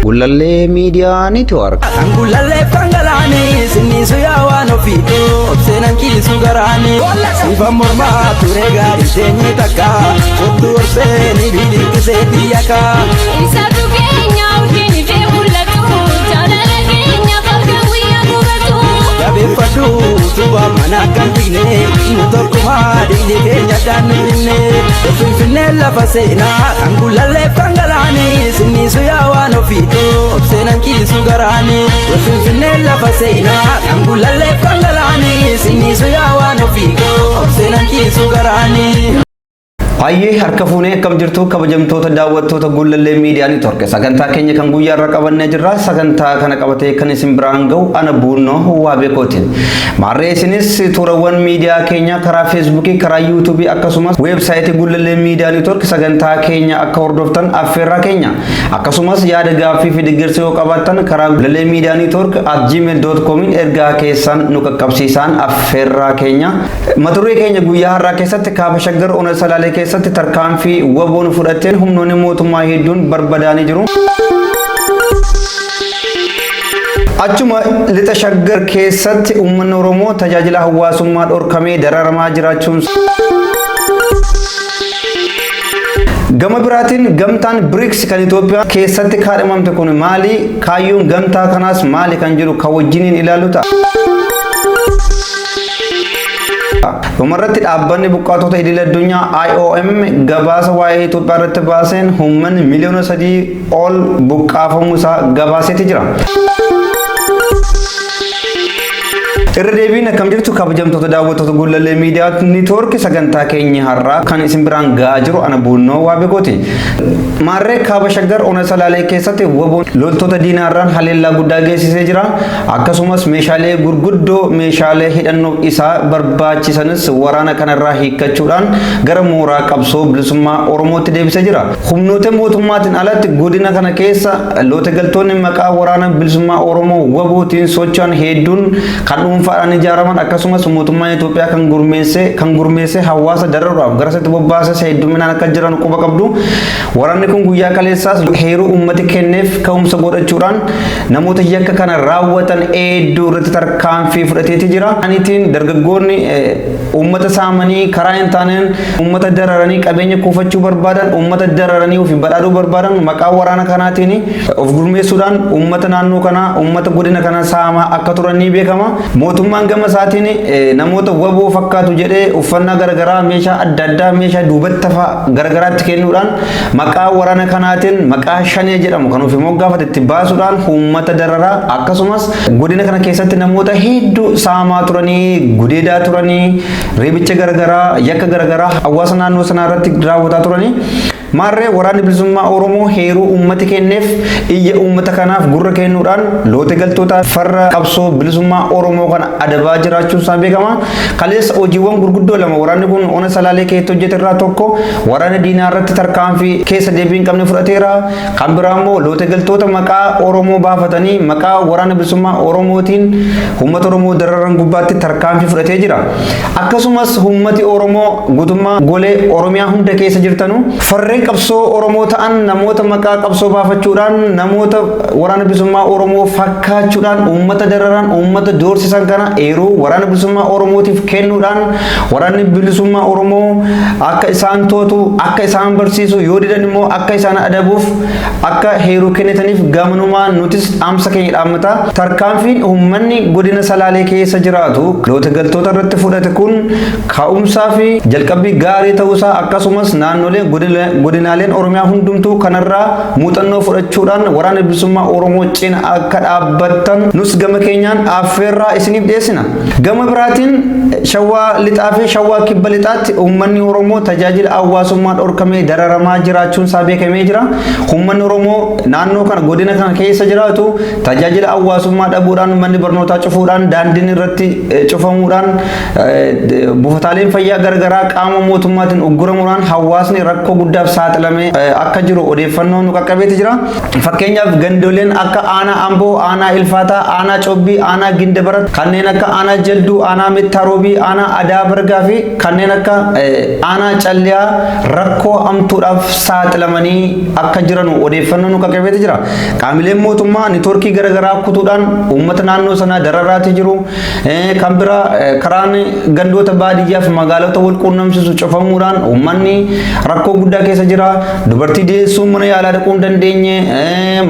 Gulalee Media Network. Gulalee Fangalani, Sinisu Yawano Fito, Obsenan Kisu Garani, Siva Morma, Turega, Seni Taka, Otu Seni, Vidi Setiaka. Isatu Kenya, Ukini Febulatu, Janana Kenya, Falkawia Gugatu. Gabe Fatu, Tuwa Manakantine, Mutorkuma, Dili Kenya Danine, Finella Fasena, Angulale Fangalani, Sinisu Yawano Fito, Obsenan Kisu Garani, Finella Fasena, Angulale Fangalani, Sinisu Yawano Fito, Obsenan Kisu Garani. Hayyee harka fuunee akkam jirtu kabajamtoota daawwattoota Gulalee Media Network sagantaa keenya kan guyyaa irra qabannee jirra. Sagantaa kana qabatee kan isin biraan ga'u ana Buunoo Waabeekootiin. Maarree isinis tuurawwan miidiyaa keenya karaa Facebook, karaa YouTube akkasumas weebsaayitii Gulalee Media Network sagantaa keenya akka hordoftan affeerraa keenya. Akkasumas yaada gaaffii fi deeggarsa yoo qabaattan karaa Gulalee Media Network @gmail.com ergaa keessan nu qaqqabsiisan affeerraa keenya. Maturee keenya guyyaa har'aa keessatti kaaba shaggar ona salaalee keessatti tarkaanfii waboon fudhateen humnoonni mootummaa hedduun barbadaanii jiru. Achuma lixa shaggar keessatti uummanni Oromoo tajaajila hawaasummaa dhorkamee dararamaa jiraachuun gama biraatiin gamtaan BRICS kan Itoophiyaa keessatti kaadhimamte kun maali? Kaayyoon gamtaa kanaas maali kan jiru kan wajjiniin ilaallu ta'a. Dhumarratti dhaabbanni buqqaatota idil addunyaa IOM gabaasa waa'ee Itoophiyaa irratti baaseen uummanni miliyoona 3 ol buqqaafamuu isaa gabaaseeti jira. Irra deebiin akkam jirtu kabajamtoota daawwattoota Gulalee Media Network sagantaa keenya har'aa kan isin biraan ga'aa jiru ana Buunoo Waabeekooti. Maarree kaaba shaggar ona salaalee keessatti waboon loltoota diinaarraan haleellaa guddaa geessisee jira. Akkasumas meeshaalee gurguddoo meeshaalee hidhannoo isaa barbaachisanis waraana kanarraa hiikkachuudhaan gara mooraa qabsoo bilisummaa Oromootti deebisee jira. Humnoota mootummaatiin alatti godina kana keessa loote galtoonni maqaa waraana bilisummaa Oromoo wabootiin socho'an hedduun kan dhuunfaadhaan ijaaraman akkasumas mootummaan Itoophiyaa kan gurmeesse hawaasa dararuudhaaf garasitti bobbaasee hedduminaan akka jiran quba qabdu. Waraanni kun guyyaa kaleessaas heeruu uummati kenneef ka'umsa godhachuudhaan namoota yakka kana raawwatan hedduu irratti tarkaanfii fudhateeti jira. Anitiin dargaggoonni uummata saamanii karaa hin taaneen uummata dararanii qabeenya kuufachuu barbaadan uummata dararanii ofii badhaadhuu barbaadan maqaa waraana kanaatiin of gurmeessuudhaan uummata naannoo kanaa uummata godina kana saamaa akka turan ni beekama. Mootummaan gama isaatiin namoota waboo fakkaatu jedhee uffannaa garagaraa meeshaa adda addaa meeshaa duubatti garagaraatti kennuudhaan maqaa waraana kanaatiin maqaa shanee jedhamu kan ofii moggaafatte itti baasuudhaan uummata dararaa akkasumas godina kana keessatti namoota hedduu saamaa turanii gudeedaa turanii reebicha garagaraa yakka garagaraa hawaasa naannoo sanaa irratti raawwataa turanii. Maarree waraanni bilisummaa Oromoo heeruu uummati kenneef iyya uummata kanaaf gurra kennuudhaan loote galtoota farra qabsoo bilisummaa Oromoo kana adabaa jiraachuun isaa beekama. Kaleessa hojiiwwan gurguddoo lama waraanni kun ona salaalee keessatti hojjete irraa tokko waraana diinaa irratti tarkaanfii keessa deebii hin qabne fudhateera. Kan biraa immoo loote galtoota maqaa Oromoo baafatanii maqaa waraana bilisummaa Oromootiin uummata Oromoo dararan gubbaatti tarkaanfii fudhatee jira. Akkasumas uummati Oromoo guutummaa golee Oromiyaa hunda keessa jirtanu farreen qabsoo Oromoo ta'an namoota maqaa qabsoo baafachuudhaan namoota waraana bilisummaa Oromoo fakkaachuudhaan uummata dararan uummata doorsisan kana heeruu waraana bilisummaa Oromootiif kennuudhaan waraanni bilisummaa Oromoo akka isaan tootu akka isaan barsiisu yoo didan immoo akka isaan adabuuf akka heeruu kennitaniif gamanumaa nutis dhaamsa keenya dhaammata. Tarkaanfiin uummanni godina salaalee keessa jiraatu loote galtoota irratti fudhate kun ka'umsaa fi jalqabbii gaarii ta'uusaa akkasumas naannolee godinaaleen Oromiyaa hundumtuu kanarraa muuxannoo fudhachuudhaan waraana bilisummaa Oromoo cina akka dhaabbattan nus gama keenyaan affeerraa isiniif dhiyeessina. Gama biraatiin shawaa lixaa fi shawaa kibba lixaatti uummanni Oromoo tajaajila hawaasummaa dhorkamee dararamaa jiraachuun isaa beekamee jira. Uummanni Oromoo naannoo kana godina kana keessa jiraatu tajaajila hawaasummaa dhabuudhaan manni barnootaa cufuudhaan daandiin irratti cufamuudhaan buufataaleen fayyaa garagaraa qaama mootummaatiin ugguramuudhaan hawaasni rakkoo guddaaf saaxilamee akka jiru odeeffannoon nu qaqqabeeti jira. Fakkeenyaaf gandoleen akka aanaa Amboo, aanaa Ilfaataa, aanaa Cobbii, aanaa Gindabarat, kanneen akka aanaa Jalduu, aanaa Mettaarobii, aanaa Adaa Bargaa fi kanneen akka aanaa Calliyaa rakkoo hamtuudhaaf saaxilamanii akka jiran odeeffannoon nu qaqqabeeti jira. Qaamileen mootummaa niitoorkii garagaraa kutuudhaan uummata naannoo sanaa dararaati jiru. Kan biraa karaan gandoota baadiyyaa fi magaalota wal quunnamsiisu cufamuudhaan uummanni rakkoo guddaa keessa jira. Dubartii deessuun mana yaalaa dhaquu hin dandeenye,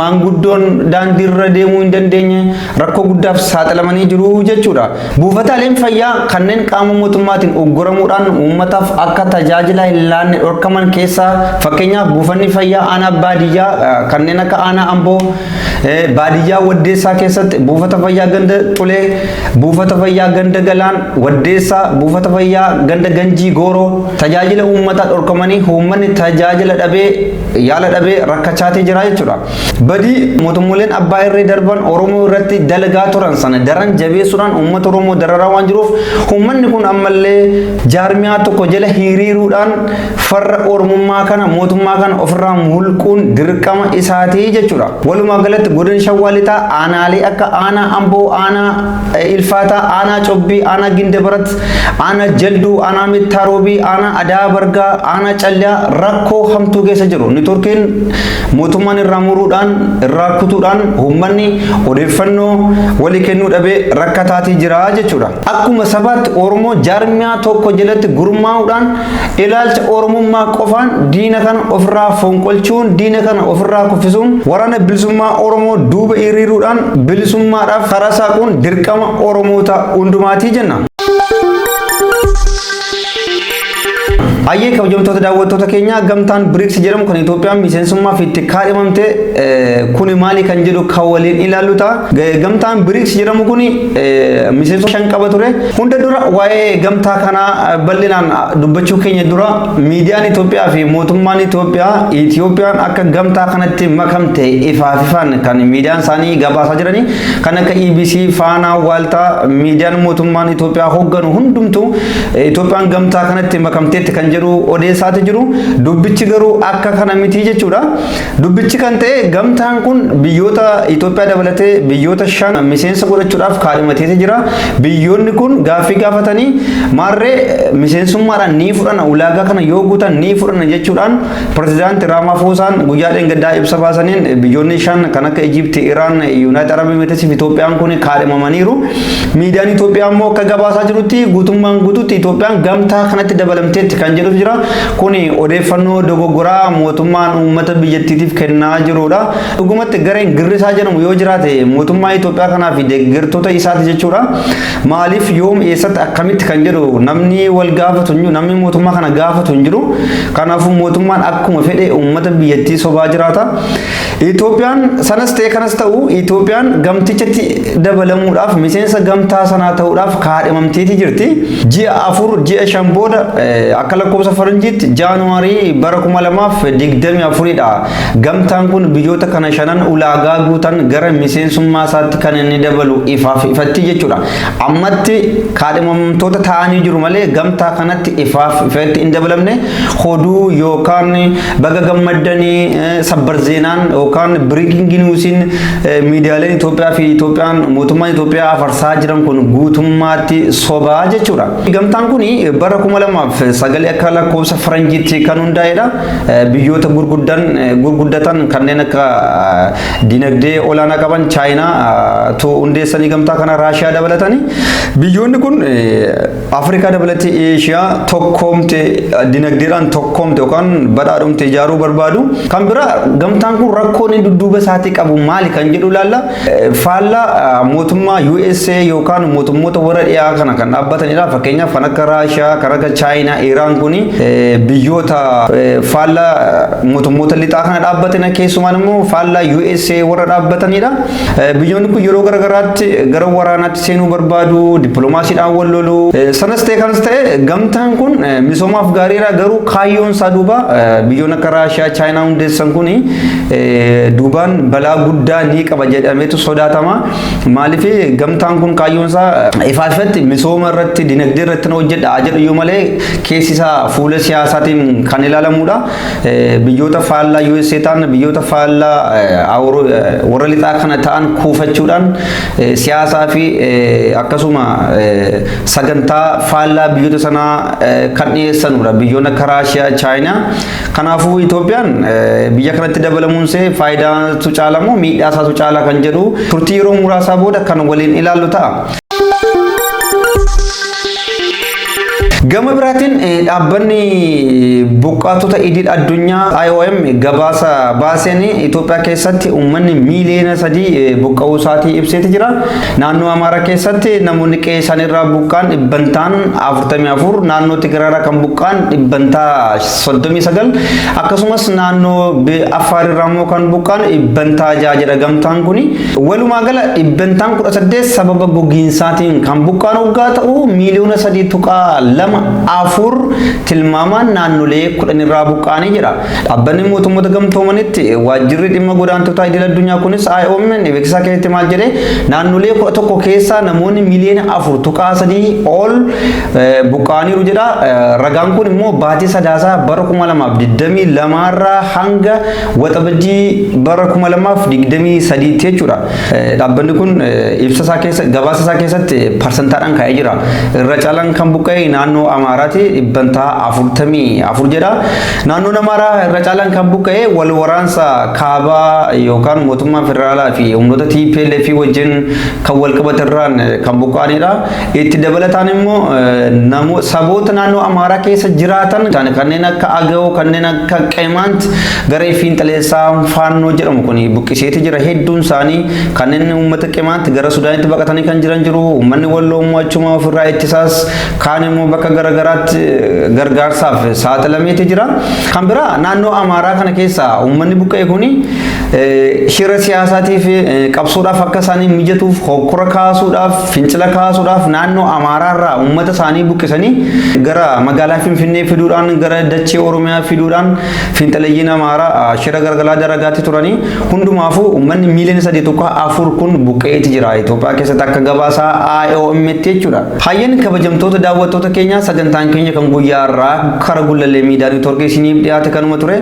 maanguddoon daandii irra deemuu hin dandeenye rakkoo guddaaf saaxilamanii jiru jechuudha. Buufataaleen fayyaa kanneen qaama mootummaatiin ugguramuudhaan uummataaf akka tajaajila hin laanne dhorkaman keessaa fakkeenyaaf buufanni fayyaa aanaa baadiyyaa kanneen akka aanaa Amboo, baadiyyaa Waddeessaa keessatti buufata fayyaa ganda Xulee, buufata fayyaa ganda Galaan, Waddeessaa, buufata fayyaa ganda Ganjii Gooroo tajaajila uummataa dhorkamanii uummanni tajaajila dhabee yaala dhabee rakkachaatii jira jechuudha. Badii mootummoleen abbaa irree darban Oromoo irratti dalagaa turan sana daran jabeessuudhaan uummata Oromoo dararaa waan jiruuf uummanni kun ammallee jaarmiyaa tokko jala hiriiruudhaan farra Oromummaa kana mootummaa kana ofirraa mulquun dirqama isaatii jechuudha. Walumaa galatti godina Shawaa Lixaa aanaalee akka aanaa Amboo, aanaa Ilfaataa, aanaa Cobbii, aanaa Gindabarat, aanaa Jalduu, aanaa Mettaarobii, aanaa Adaa Bargaa, aanaa Calliyaa rakkoo hamtuu keessa jiru. Niitoorkiin mootummaan irraa muruudhaan irraa kutuudhaan uummanni odeeffannoo walii kennuu dhabee rakkataatii jira jechuudha. Akkuma sabaatti Oromoo jaarmiyaa tokko jalatti gurmaa'uudhaan ilaalcha Oromummaa qofaan diina kana ofirraa fonqolchuun, diina kana ofirraa kuffisuun waraana bilisummaa Oromoo duuba hiriiruudhaan bilisummaadhaaf karaa saaquun dirqama Oromoota hundumaatii jenna. Ayyee kabajamtoota daawwattoota keenya gamtaan BRICS jedhamu kan Itoophiyaan miseensummaaf itti kaadhimamte kuni maali kan jedhu kan waliin ilaallu ta'a. Gamtaan BRICS jedhamu kuni miseensota 5 qaba ture. Hunda dura waa'ee gamtaa kanaa bal'inaan dubbachuu keenya dura miidiyaan Itoophiyaa fi mootummaan Itoophiyaan akka gamtaa kanatti makamte ifaaf ifaan kan miidiyaan isaanii gabaasaa jiranii kan akka EBC, Faanaa, Waaltaa miidiyaan mootummaan Itoophiyaa hoogganu hundumtuu Itoophiyaan gamtaa kanatti makamteetti kan jedhu odeessaati jiru. Dubbichi garuu akka kana miti jechuudha. Dubbichi kan ta'e gamtaan kun biyyoota Itoophiyaa dabalatee biyyoota 5 miseensa godhachuudhaaf kaadhimateeti jira. Biyyoonni kun gaaffii gaafatanii maarree miseensummaadhaan ni fudhana ulaagaa kana yoo guutan ni fudhana jechuudhaan pirezidaanti Raamaafoosaan guyyaa dheengaddaa ibsa baasaniin biyyoonni 5 kan akka Ijipti, Iraan, Yuunaayitid Arab Emirates fi Itoophiyaan kun kaadhimamaniiru. Miidiyaan Itoophiyaa immoo akka gabaasaa jirutti guutummaan guutuutti Itoophiyaan gamtaa kanatti dabalamteetti kan jedhu jira. Kuni odeeffannoo dogoggoraa mootummaan uummata biyyattiitiif kennaa jirudha. Dhugumatti gareen girrisaa jedhamu yoo jiraate mootummaa Itoophiyaa kanaa fi deeggartoota isaati jechuudha. Maaliif yoom eessatti akkamitti kan jedhu namni wal gaafatu hin jiru, namni mootummaa kana gaafatu hin jiru. Kanaafuu mootummaan akkuma fedhe uummata biyyattii sobaa jiraata. Itoophiyaan sanas ta'e kanas ta'u Itoophiyaan gamtichatti dabalamuudhaaf miseensa gamtaa sanaa ta'uudhaaf kaadhimamteeti jirti. Ji'a 4 ji'a 5 booda akka lakkoofsa faranjiitti Jaanuwaarii bara 2024 dha. Gamtaan kun biyyoota kana 5 ulaagaa guutan gara miseensummaa isaatti kan inni dabalu ifaaf ifatti jechuudha. Ammatti kaadhimamtoota ta'anii jiru malee gamtaa kanatti ifaaf ifatti hin dabalamne. Hoduu yookaan baga gammaddanii sabbar zeenaan yookaan breaking newsiin miidiyaaleen Itoophiyaa fi Itoophiyaan mootummaan Itoophiyaa afarsaa jiran kun guutummaatti sobaa jechuudha. Gamtaan kun bara 2009 akka lakkoofsa faranjiitti kan hundaa'edha. Biyyoota gurguddatan kanneen akka dinagdee olaanaa qaban Chaayinaa hundeessanii gamtaa kana Raashiyaa dabalatanii biyyoonni kun Afrikaa dabalatee Eeshiyaa tokkoomte dinagdeedhaan tokkoomte yookaan badhaadhumte ijaaruu barbaadu. Kan biraa gamtaan kun rakkoon inni dudduuba isaatii qabu maali kan jedhu ilaalla. Faallaa mootummaa USA yookaan mootummoota warra dhiyaa kana kan dhaabbatanidha. Fakkeenyaaf kan akka Raashiyaa, kan akka Chaayinaa, Iraan kun kuni biyyoota faallaa mootummoota lixaa kana dhaabbatanii keessumaan immoo faallaa USA warra dhaabbatanidha. Biyyoonni kun yeroo garagaraatti gara waraanaatti seenuu barbaadu, dippiloomaasiidhaan wal lolu. Sanas ta'e kanas ta'e gamtaan kun misoomaaf gaariidha, garuu kaayyoon isaa duuba biyyoonni akka Raashiyaa, Chaayinaa hundeessan kuni duubaan balaa guddaa ni qaba jedhameetu sodaatama. Maaliif gamtaan kun kaayyoon isaa ifaafatti misooma irratti, dinagdee irratti hojjedha jedhu yoo malee keessi isaa fuula siyaasaatiin kan ilaalamudha. Biyyoota faallaa USA ta'an, biyyoota faallaa warra lixaa kana ta'an kuufachuudhaan siyaasaa fi akkasuma sagantaa faallaa biyyoota sanaa kan dhiyeessanudha. Biyyoonni akka Raashiyaa, Chaayinaa. Kanaafuu Itoophiyaan biyya kanatti dabalamuun see faayidaatu caala moo miidhaa isaatu caala kan jedhu turtii yeroo muraasaa booda kan waliin ilaallu ta'a. Gama biraatiin dhaabbanni buqqaatota idil addunyaa IOM gabaasa baaseen Itoophiyaa keessatti uummanni miiliyoona 3 buqqa'uu isaatii ibseeti jira. Naannoo Amaaraa keessatti namoonni qe'ee isaaniirraa buqqaan dhibbantaan 44, naannoo Tigraayirraa kan buqqaan dhibbantaa 39, akkasumas naannoo Affaariirraa immoo kan buqqaan dhibbantaa 6 jedha gamtaan kuni. Walumaa gala dhibbantaan 18 sababa gogiinsaatiin kan buqqaan hoggaa ta'u miiliyoona 3.2 afur tilmaamaan naannolee 10 irraa buqqaanii jira. Dhaabbanni mootummoota gamtoomanitti waajjirri dhimma godaantota idil addunyaa kunis IOM beeksisaa keessatti maal jedhe naannolee 11 keessaa namoonni miiliyoona 4.3 ol buqqaaniiru jedha. Ragaan kun immoo baatii sadaasaa bara 2022 irraa hanga waxabajjii bara 2023 jechuudha. Dhaabbanni kun ibsa isaa keessa gabaasa isaa keessatti parsantaadhaan kaa'ee jira. Irra caalaan kan buqqa'e naannoo Amaaraati dhibbantaa 44 jedha. Naannoon Amaaraa irra caalaan kan buqqa'e wal waraansa kaabaa yookaan mootummaa federaalaa fi humnoota TPLF wajjin kan wal qabaterraan kan buqqa'anidha. Itti dabalataan immoo saboota naannoo Amaaraa keessa jiraatan kanneen akka Agao, kanneen akka Qeemaant garee fiinxaleessaa Faannoo jedhamu kun buqqiseeti jira. Hedduun isaanii kanneen uummata Qeemaant gara Sudaanitti baqatanii kan jiran jiru. Uummanni Walloo achuma ofirraa ittisaas kaan immoo bakka garagaraatti gargaarsaaf saaxilameeti jira. Kan biraa naannoo Amaaraa kana keessa uummanni buqqa'e kuni shira siyaasaatiif qabsoodhaaf akka isaanii mijatuuf hokkora kaasuudhaaf, fincila kaasuudhaaf naannoo Amaaraarraa uummata isaanii buqqisanii gara magaalaa Finfinnee fiduudhaan, gara dachee Oromiyaa fiduudhaan fiinxalayyiin Amaaraa shira gargalaa daragaatti turanii hundumaafuu uummanni miiliyoona 3.4 kun buqqa'eeti jira Itoophiyaa keessatti akka gabaasaa IOM jechuudha. Hayyeen kabajamtoota daawwattoota keenya sagantaan keenya kan guyyaa irraa kara Gullallee Miidiyaa Neetwoorkii isiniif dhiyaate kanuma ture.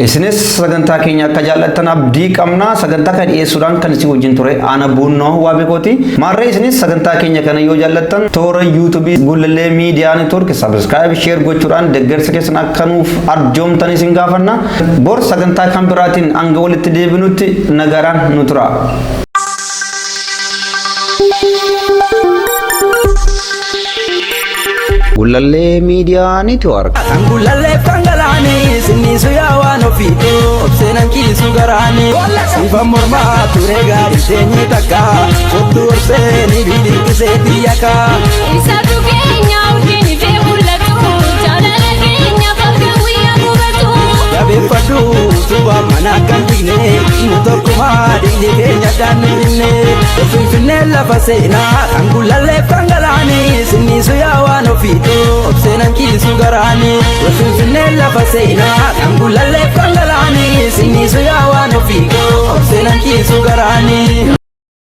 Isinis sagantaa keenya akka jaallattan abdii qabna. Sagantaa kana dhiyeessuudhaan kan isin wajjin ture ana Buunnoo Waabekooti. Maarree isinis sagantaa keenya kana yoo jaallattan toora YouTube Gullallee Miidiyaa Neetwoorkii subscribe, share gochuudhaan deeggarsa keessan akka nuuf arjoomtan isin gaafanna. Bor sagantaa kan biraatiin hanga walitti deebinutti nagaraan nu tura. Gullallee Miidiyaa Neetwoork. Gullallee fangalaani sinnisu yaawaan ofiitu obseenan kiisu garaani sifa mormaa ture gaarii teenye takka hodhu obseeni bidirqisee biyyaka. Ibsaatu keenya urjiin ifee mul'atu jaalala keenya bakka guyyaa gubatu. Jabeeffadhu tuba mana kan dhigne nu tokkumaa dhiigni keenya daanninne Finfinnee lafa seenaa kan Gullallee fangalaani sinnisu yaawaan ofiitu obseenan kiisu garaani Finfinnee lafa seenaa kan Gullallee fangalaani sinnisu yaawaan ofiitu obseenan kiisu garaani.